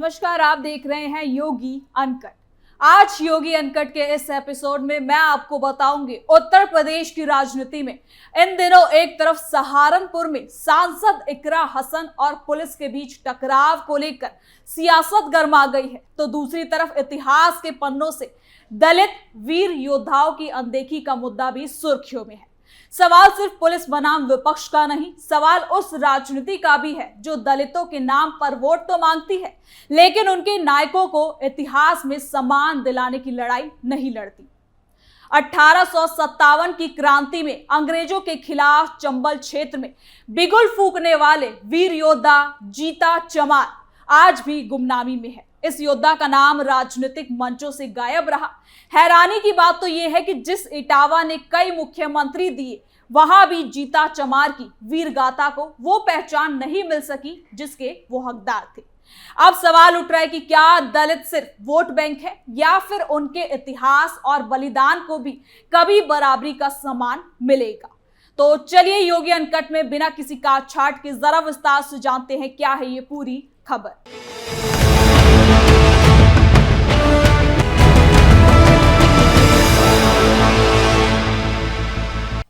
नमस्कार, आप देख रहे हैं योगी अनकट। आज योगी अनकट के इस एपिसोड में मैं आपको बताऊंगी उत्तर प्रदेश की राजनीति में इन दिनों एक तरफ सहारनपुर में सांसद इकरा हसन और पुलिस के बीच टकराव को लेकर सियासत गर्मा गई है, तो दूसरी तरफ इतिहास के पन्नों से दलित वीर योद्धाओं की अनदेखी का मुद्दा भी सुर्खियों में है। सवाल सिर्फ पुलिस बनाम विपक्ष का नहीं, सवाल उस राजनीति का भी है जो दलितों के नाम पर वोट तो मांगती है लेकिन उनके नायकों को इतिहास में सम्मान दिलाने की लड़ाई नहीं लड़ती। 1857 की क्रांति में अंग्रेजों के खिलाफ चंबल क्षेत्र में बिगुल फूंकने वाले वीर योद्धा जीता चमार आज भी गुमनामी में है। इस योद्धा का नाम राजनीतिक मंचों से गायब रहा। हैरानी की बात तो यह है कि जिस इटावा ने कई मुख्यमंत्री दिए, वहां भी जीता चमार की वीर गाथा को वो पहचान नहीं मिल सकी जिसके वो हकदार थे। अब सवाल उठ रहा है कि क्या दलित सिर्फ वोट बैंक है या फिर उनके इतिहास और बलिदान को भी कभी बराबरी का सम्मान मिलेगा। तो चलिए योगी अनकट में बिना किसी काट छाट के जरा विस्तार से जानते हैं क्या है ये पूरी खबर।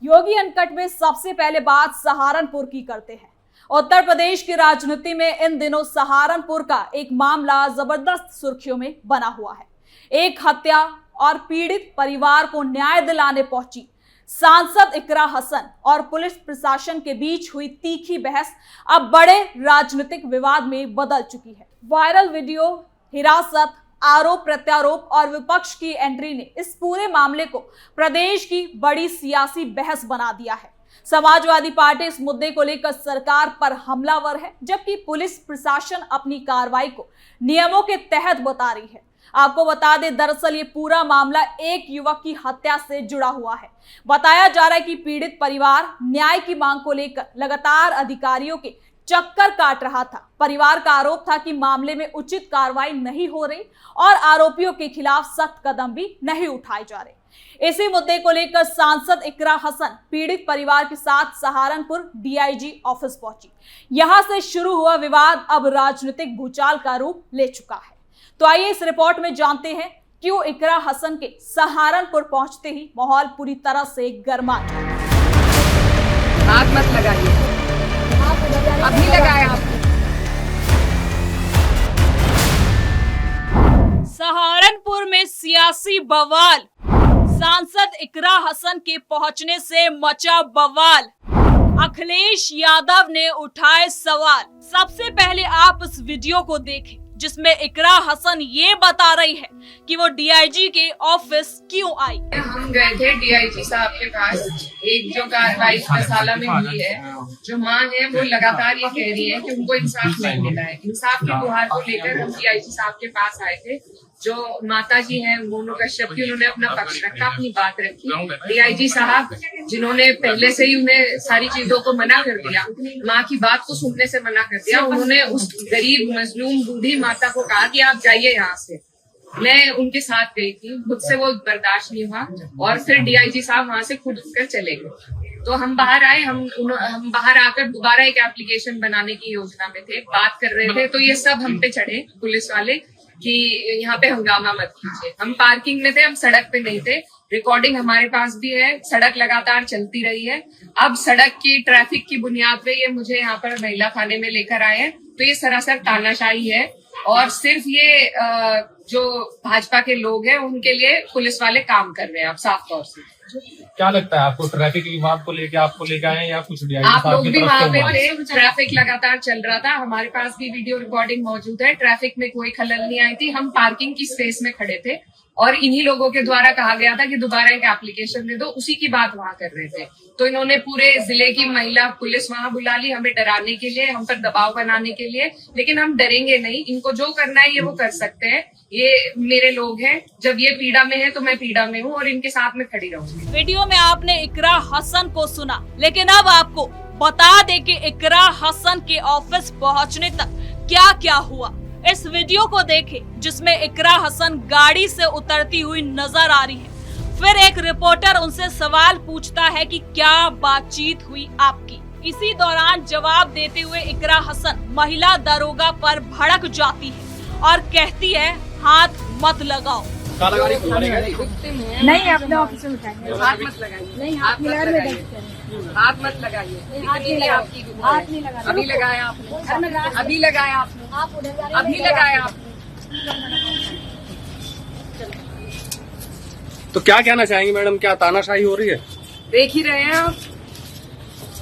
योगी अनकट में सबसे पहले बात सहारनपुर की करते हैं। उत्तर प्रदेश की राजनीति में इन दिनों सहारनपुर का एक मामला जबरदस्त सुर्खियों में बना हुआ है। एक हत्या और पीड़ित परिवार को न्याय दिलाने पहुंची सांसद इकरा हसन और पुलिस प्रशासन के बीच हुई तीखी बहस अब बड़े राजनीतिक विवाद में बदल चुकी है। वायरल वीडियो, हिरासत, आरोप प्रत्यारोप और विपक्ष की एंट्री ने इस पूरे मामले को प्रदेश की बड़ी सियासी बहस बना दिया है। समाजवादी पार्टी इस मुद्दे को लेकर सरकार पर हमलावर है, जबकि पुलिस प्रशासन अपनी कार्रवाई को नियमों के तहत बता रही है। आपको बता दें, दरअसल ये पूरा मामला एक युवक की हत्या से जुड़ा हुआ है। बताया जा रहा है कि पीड़ित परिवार न्याय की मांग को लेकर लगातार अधिकारियों के चक्कर काट रहा था। परिवार का आरोप था कि मामले में उचित कार्रवाई नहीं हो रही और आरोपियों के खिलाफ सख्त कदम भी नहीं उठाए जा रहे। इसी मुद्दे को लेकर सांसद इकरा हसन पीड़ित परिवार के साथ सहारनपुर डीआईजी ऑफिस पहुंची। यहां से शुरू हुआ विवाद अब राजनीतिक भूचाल का रूप ले चुका है। तो आइए इस रिपोर्ट में जानते हैं क्यों इकरा हसन के सहारनपुर पहुंचते ही माहौल पूरी तरह से गर्मा गया। आग मत लगाइए, अभी लगाया आपने। सहारनपुर में सियासी बवाल, सांसद इकरा हसन के पहुंचने से मचा बवाल। अखिलेश यादव ने उठाए सवाल। सबसे पहले आप इस वीडियो को देखें जिसमें इकरा हसन ये बता रही है कि वो डीआईजी के ऑफिस क्यों आई। हम गए थे डीआईजी साहब के पास। एक जो कार्रवाई मसाला में हुई है, जो मां है वो लगातार ये कह रही है कि उनको इंसाफ नहीं मिला है। इंसाफ की गुहार को लेकर हम डीआईजी साहब के पास आए थे। जो माता जी हैं मोनू कश्यप की, उन्होंने अपना पक्ष रखा, अपनी बात रखी। डीआईजी साहब जिन्होंने पहले से ही उन्हें सारी चीजों को मना कर दिया, माँ की बात को सुनने से मना कर दिया, उन्होंने उस गरीब मजलूम बूढ़ी माता को कहा कि आप जाइए यहाँ से। मैं उनके साथ गई थी, मुझसे वो बर्दाश्त नहीं हुआ और फिर डीआईजी साहब वहां से खुद उठकर चले गए। तो हम बाहर आए। हम बाहर आकर दोबारा एक एप्लीकेशन बनाने की योजना में थे, बात कर रहे थे, तो ये सब हम पे चढ़े पुलिस वाले कि यहाँ पे हंगामा मत कीजिए। हम पार्किंग में थे, हम सड़क पे नहीं थे। रिकॉर्डिंग हमारे पास भी है, सड़क लगातार चलती रही है। अब सड़क की ट्रैफिक की बुनियाद पे ये मुझे यहाँ पर महिला थाने में लेकर आए हैं, तो ये सरासर तानाशाही है और सिर्फ ये जो भाजपा के लोग हैं उनके लिए पुलिस वाले काम कर रहे हैं। आप साफ तौर से क्या लगता है आपको, ट्रैफिक विभाग को लेकर आपको लेकर आए या कुछ? आप लोग भी वहाँ पे थे, ट्रैफिक लगातार चल रहा था, हमारे पास भी वीडियो रिकॉर्डिंग मौजूद है। ट्रैफिक में कोई खलल नहीं आई थी। हम पार्किंग की स्पेस में खड़े थे और इन्हीं लोगों के द्वारा कहा गया था कि दोबारा एक एप्लीकेशन दे दो, उसी की बात वहां कर रहे थे। तो इन्होंने पूरे जिले की महिला पुलिस वहां बुला ली हमें डराने के लिए, हम पर दबाव बनाने के लिए। लेकिन हम डरेंगे नहीं, इनको जो करना है ये वो कर सकते हैं। ये मेरे लोग हैं, जब ये पीड़ा में है तो मैं पीड़ा में हूँ और इनके साथ में खड़ी रहूंगी। वीडियो में आपने इकरा हसन को सुना, लेकिन अब आपको बता दे कि इकरा हसन के ऑफिस पहुंचने तक क्या क्या हुआ। इस वीडियो को देखें जिसमें इकरा हसन गाड़ी से उतरती हुई नजर आ रही है। फिर एक रिपोर्टर उनसे सवाल पूछता है कि क्या बातचीत हुई आपकी। इसी दौरान जवाब देते हुए इकरा हसन महिला दरोगा पर भड़क जाती है और कहती है हाथ मत लगाओ। नहीं, अपने ऑफिस में उठाएंगे। हाथ मत लगाइए, नहीं, हाथ नहीं लगाने में हाथ मत लगाइए। हाथ नहीं लगा, हाथ नहीं लगा। अभी लगाया आपने, अभी लगाया आपने, अभी लगाया आपने। तो क्या कहना चाहेंगे मैडम, क्या तानाशाही हो रही है? देख ही रहे हैं आप,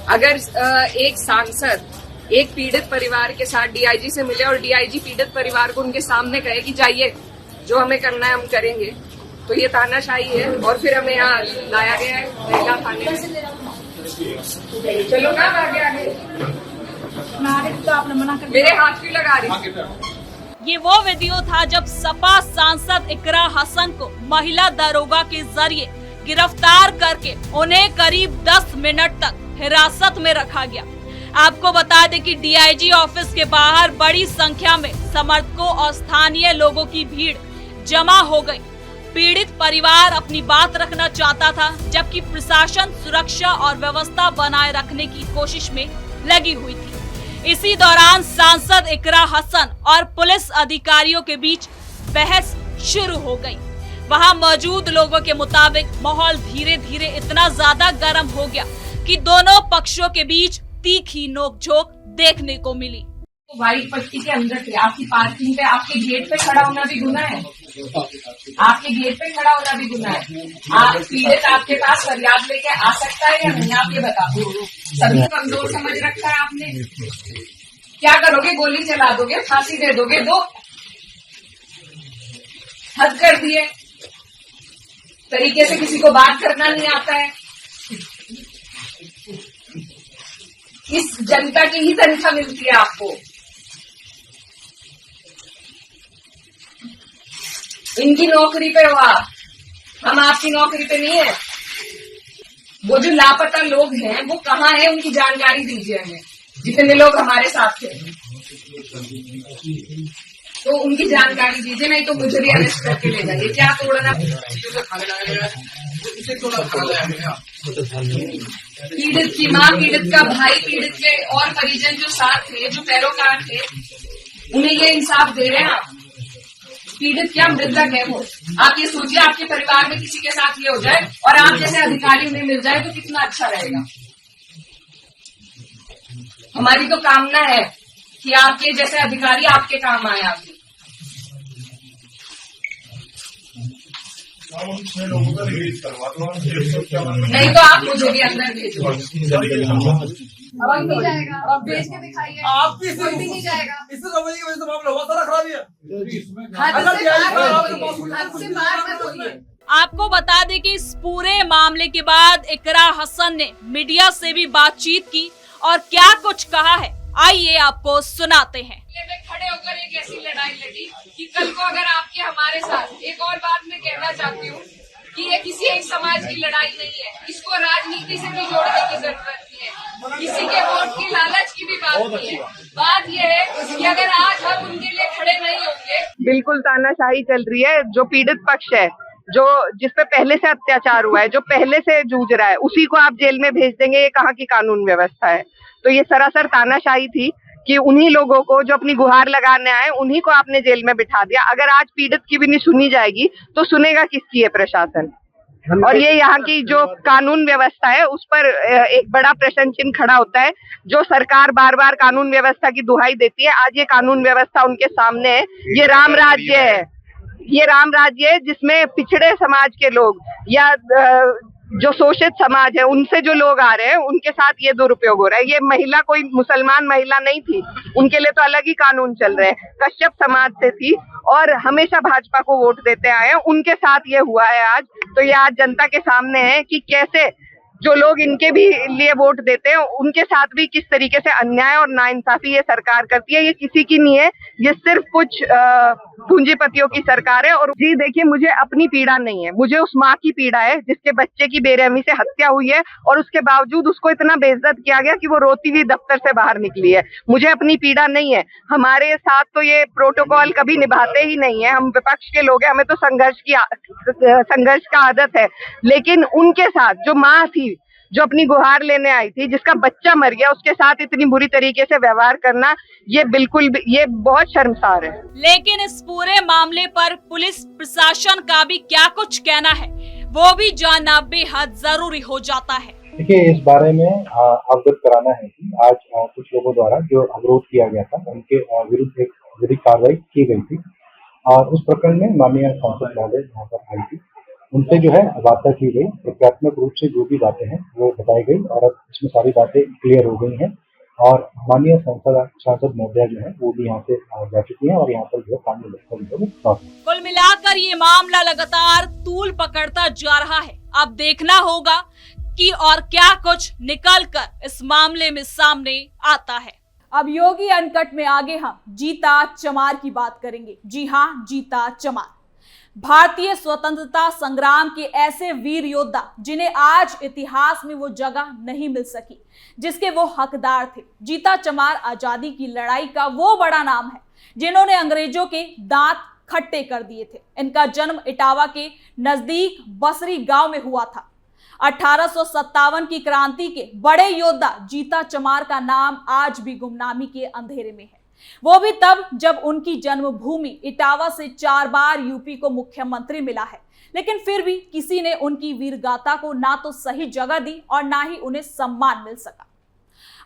अगर एक सांसद एक पीड़ित परिवार के साथ डीआईजी से मिले और डीआईजी पीड़ित परिवार को उनके सामने कहे कि जाइए जो हमें करना है हम करेंगे, तो ये तानाशाही है। और फिर हमें यहाँ लाया गया है महिला थाने में। चलो ना आगे आगे, तो आपने मना कर मेरे हाथ भी लगा रही। ये वो वीडियो था जब सपा सांसद इकरा हसन को महिला दरोगा के जरिए गिरफ्तार करके उन्हें करीब 10 मिनट तक हिरासत में रखा गया। आपको बता दें कि डीआईजी ऑफिस के बाहर बड़ी संख्या में समर्थकों और स्थानीय लोगों की भीड़ जमा हो गई। पीड़ित परिवार अपनी बात रखना चाहता था, जबकि प्रशासन सुरक्षा और व्यवस्था बनाए रखने की कोशिश में लगी हुई थी। इसी दौरान सांसद इकरा हसन और पुलिस अधिकारियों के बीच बहस शुरू हो गई। वहां मौजूद लोगों के मुताबिक माहौल धीरे धीरे इतना ज्यादा गर्म हो गया कि दोनों पक्षों के बीच तीखी नोकझोंक देखने को मिली। व्हाइट पट्टी के अंदर थे, आपकी पार्किंग पे, आपके गेट पे खड़ा होना भी गुनाह है। आपके गेट पे खड़ा होना भी गुनाह है। आप पीड़ित आपके पास फरियाद लेके आ सकता है या नहीं, आप ये बता दो। सभी कमजोर समझ रखा है आपने। क्या करोगे? गोली चला दोगे, फांसी दे दोगे? दो, हद कर दिए। तरीके से किसी को बात करना नहीं आता है। इस जनता की ही तनख्वाह मिलती है आपको। इनकी नौकरी पे हुआ, हम आपकी नौकरी पे नहीं है। वो जो लापता लोग हैं वो कहाँ हैं, उनकी जानकारी दीजिए हमें। जितने लोग हमारे साथ थे तो उनकी जानकारी दीजिए, नहीं तो मुझे भी अरेस्ट करके ले जाइए। क्या तोड़ना? पीड़ित की माँ, पीड़ित का भाई, पीड़ित के और परिजन जो साथ थे, जो पैरोकार थे, उन्हें ये इंसाफ दे रहे हैं आप। पीड़ित क्या मृतक है वो। आप ये सोचिए, आपके परिवार में किसी के साथ ये हो जाए और आप जैसे अधिकारी उन्हें मिल जाए तो कितना अच्छा रहेगा। हमारी तो कामना है कि आपके जैसे अधिकारी आपके काम आए। आगे नहीं तो आप मुझे भी अंदर भेजो। अब नहीं जाएगा, अब भेज के दिखाइए। आप कोई भी नहीं जाएगा। इससे रवैये की वजह से मामला हुआ, सारा खराबी है। आपको बता दें कि इस पूरे मामले के बाद इकरा हसन ने मीडिया से भी बातचीत की और क्या कुछ कहा है, आइए आपको सुनाते हैं। में खड़े होकर एक ऐसी लड़ाई लड़ी कि कल को अगर आपके हमारे साथ, एक और बात मैं कहना चाहती हूँ कि ये किसी एक समाज की लड़ाई नहीं है। इसको राजनीति से भी जोड़ने की जरूरत नहीं है। किसी के वोट की लालच की भी बात नहीं है। बात यह है कि अगर आज हम उनके लिए खड़े नहीं होंगे। बिल्कुल तानाशाही चल रही है। जो पीड़ित पक्ष है, जो जिस पे पहले से अत्याचार हुआ है, जो पहले से जूझ रहा है, उसी को आप जेल में भेज देंगे, ये कहाँ की कानून व्यवस्था है? तो ये सरासर तानाशाही थी कि उन्हीं लोगों को जो अपनी गुहार लगाने आए, उन्हीं को आपने जेल में बिठा दिया। अगर आज पीड़ित की भी नहीं सुनी जाएगी तो सुनेगा किसकी है प्रशासन? और ये यहाँ की जो कानून व्यवस्था है उस पर एक बड़ा प्रश्न चिन्ह खड़ा होता है। जो सरकार बार बार कानून व्यवस्था की दुहाई देती है, आज ये कानून व्यवस्था उनके सामने है। ये राम राज्य है, ये राम राज्य है जिसमें पिछड़े समाज के लोग या जो शोषित समाज है उनसे जो लोग आ रहे हैं उनके साथ ये दुरुपयोग हो रहा है। ये महिला कोई मुसलमान महिला नहीं थी, उनके लिए तो अलग ही कानून चल रहे हैं। कश्यप समाज से थी और हमेशा भाजपा को वोट देते आए हैं, उनके साथ ये हुआ है आज। तो ये आज जनता के सामने है कि कैसे जो लोग इनके भी लिए वोट देते हैं उनके साथ भी किस तरीके से अन्याय और नाइंसाफी ये सरकार करती है। ये किसी की नहीं है, ये सिर्फ कुछ पूंजीपतियों की सरकार है। और जी देखिए, मुझे अपनी पीड़ा नहीं है, मुझे उस माँ की पीड़ा है जिसके बच्चे की बेरहमी से हत्या हुई है और उसके बावजूद उसको इतना बेइज्जत किया गया कि वो रोती हुई दफ्तर से बाहर निकली है। मुझे अपनी पीड़ा नहीं है। हमारे साथ तो ये प्रोटोकॉल कभी निभाते ही नहीं है। हम विपक्ष के लोग हैं, हमें तो संघर्ष का आदत है। लेकिन उनके साथ जो माँ थी, जो अपनी गुहार लेने आई थी, जिसका बच्चा मर गया, उसके साथ इतनी बुरी तरीके से व्यवहार करना ये बहुत शर्मसार है। लेकिन इस पूरे मामले पर पुलिस प्रशासन का भी क्या कुछ कहना है, वो भी जानना बेहद जरूरी हो जाता है। देखिए, इस बारे में अवगत कराना है कि आज कुछ लोगों द्वारा जो अवरोध किया गया था, उनके विरुद्ध एक विधिक कार्रवाई की गई थी और उस प्रकरण में माननीय सांसद महोदय यहाँ पर आई थी, उनसे जो है वार्ता की गई। प्रक्रियात्मक रूप से जो भी बातें हैं वो बताई गई और अब इसमें सारी बातें क्लियर हो गई हैं और माननीय सांसद महोदय जो है वो भी यहाँ से जा चुकी हैं और यहाँ पर जो कानून व्यवस्था कुल मिलाकर ये मामला लगातार तूल पकड़ता जा रहा है। अब देखना होगा कि और क्या कुछ निकलकर इस मामले में सामने आता है। अब योगी अनकट में आगे हम जीता चमार की बात करेंगे। जी हाँ, जीता चमार भारतीय स्वतंत्रता संग्राम के ऐसे वीर योद्धा जिन्हें आज इतिहास में वो जगह नहीं मिल सकी जिसके वो हकदार थे। जीता चमार आजादी की लड़ाई का वो बड़ा नाम है जिन्होंने अंग्रेजों के दांत खट्टे कर दिए थे। इनका जन्म इटावा के नजदीक बसरी गांव में हुआ था। 1857 की क्रांति के बड़े योद्धा जीता चमार का नाम आज भी गुमनामी के अंधेरे में है, वो भी तब जब उनकी जन्मभूमि इटावा से 4 बार यूपी को मुख्यमंत्री मिला है, लेकिन फिर भी किसी ने उनकी वीरगाथा को ना तो सही जगह दी और ना ही उन्हें सम्मान मिल सका।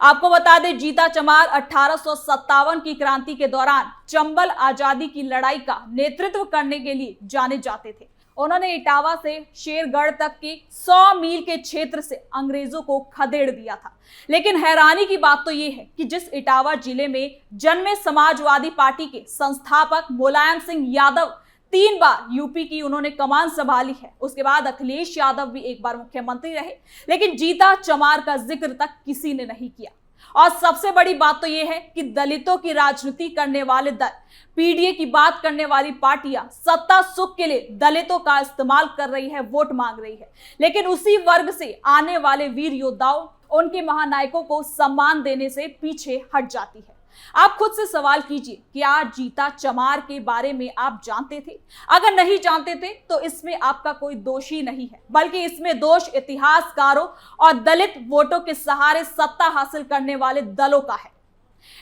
आपको बता दें, जीता चमार 1857 की क्रांति के दौरान चंबल आजादी की लड़ाई का नेतृत्व करने के लिए जाने जाते थे। उन्होंने इटावा से शेरगढ़ तक के 100 मील के क्षेत्र से अंग्रेजों को खदेड़ दिया था। लेकिन हैरानी की बात तो ये है कि जिस इटावा जिले में जन्मे समाजवादी पार्टी के संस्थापक मुलायम सिंह यादव 3 बार यूपी की उन्होंने कमान संभाली है, उसके बाद अखिलेश यादव भी एक बार मुख्यमंत्री रहे, लेकिन जीता चमार का जिक्र तक किसी ने नहीं किया। और सबसे बड़ी बात तो यह है कि दलितों की राजनीति करने वाले दल, पीडीए की बात करने वाली पार्टियां सत्ता सुख के लिए दलितों का इस्तेमाल कर रही है, वोट मांग रही है, लेकिन उसी वर्ग से आने वाले वीर योद्धाओं, उनके महानायकों को सम्मान देने से पीछे हट जाती है। आप खुद से सवाल कीजिए, क्या जीता चमार के बारे में आप जानते थे? अगर नहीं जानते थे तो इसमें आपका कोई दोष ही नहीं है, बल्कि इसमें दोष इतिहासकारों और दलित वोटों के सहारे सत्ता हासिल करने वाले दलों का है।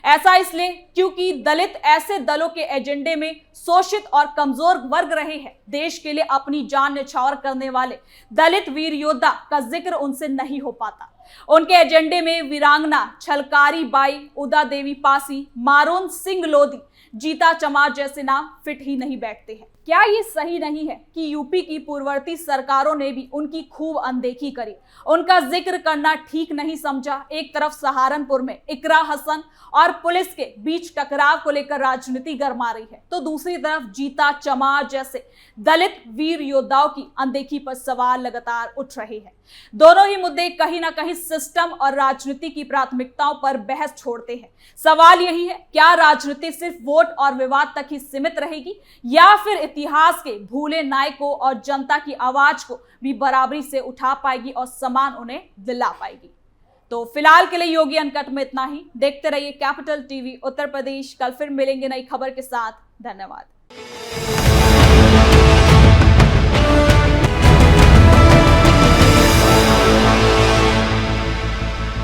ऐसा इसलिए क्योंकि दलित ऐसे दलों के एजेंडे में शोषित और कमजोर वर्ग रहे हैं। देश के लिए अपनी जान न्यौछावर करने वाले दलित वीर योद्धा का जिक्र उनसे नहीं हो पाता। उनके एजेंडे में वीरांगना छलकारी बाई, उदा देवी पासी, मारून सिंह लोधी, जीता चमार जैसे नाम फिट ही नहीं बैठते हैं। क्या ये सही नहीं है कि यूपी की पूर्ववर्ती सरकारों ने भी उनकी खूब अनदेखी करी, उनका जिक्र करना ठीक नहीं समझा? एक तरफ सहारनपुर में इकरा हसन और पुलिस के बीच टकराव को लेकर राजनीति गरमा रही है, तो दूसरी तरफ जीता चमार जैसे दलित वीर योद्धाओं की अनदेखी पर सवाल लगातार उठ रहे हैं। दोनों ही मुद्दे कहीं ना कहीं सिस्टम और राजनीति की प्राथमिकताओं पर बहस छोड़ते हैं। सवाल यही है, क्या राजनीति सिर्फ वोट और विवाद तक ही सीमित रहेगी या फिर इतिहास के भूले नायकों और जनता की आवाज को भी बराबरी से उठा पाएगी और सम्मान उन्हें दिला पाएगी? तो फिलहाल के लिए योगी अनकट में इतना ही। देखते रहिए कैपिटल टीवी उत्तर प्रदेश। कल फिर मिलेंगे नई खबर के साथ। धन्यवाद।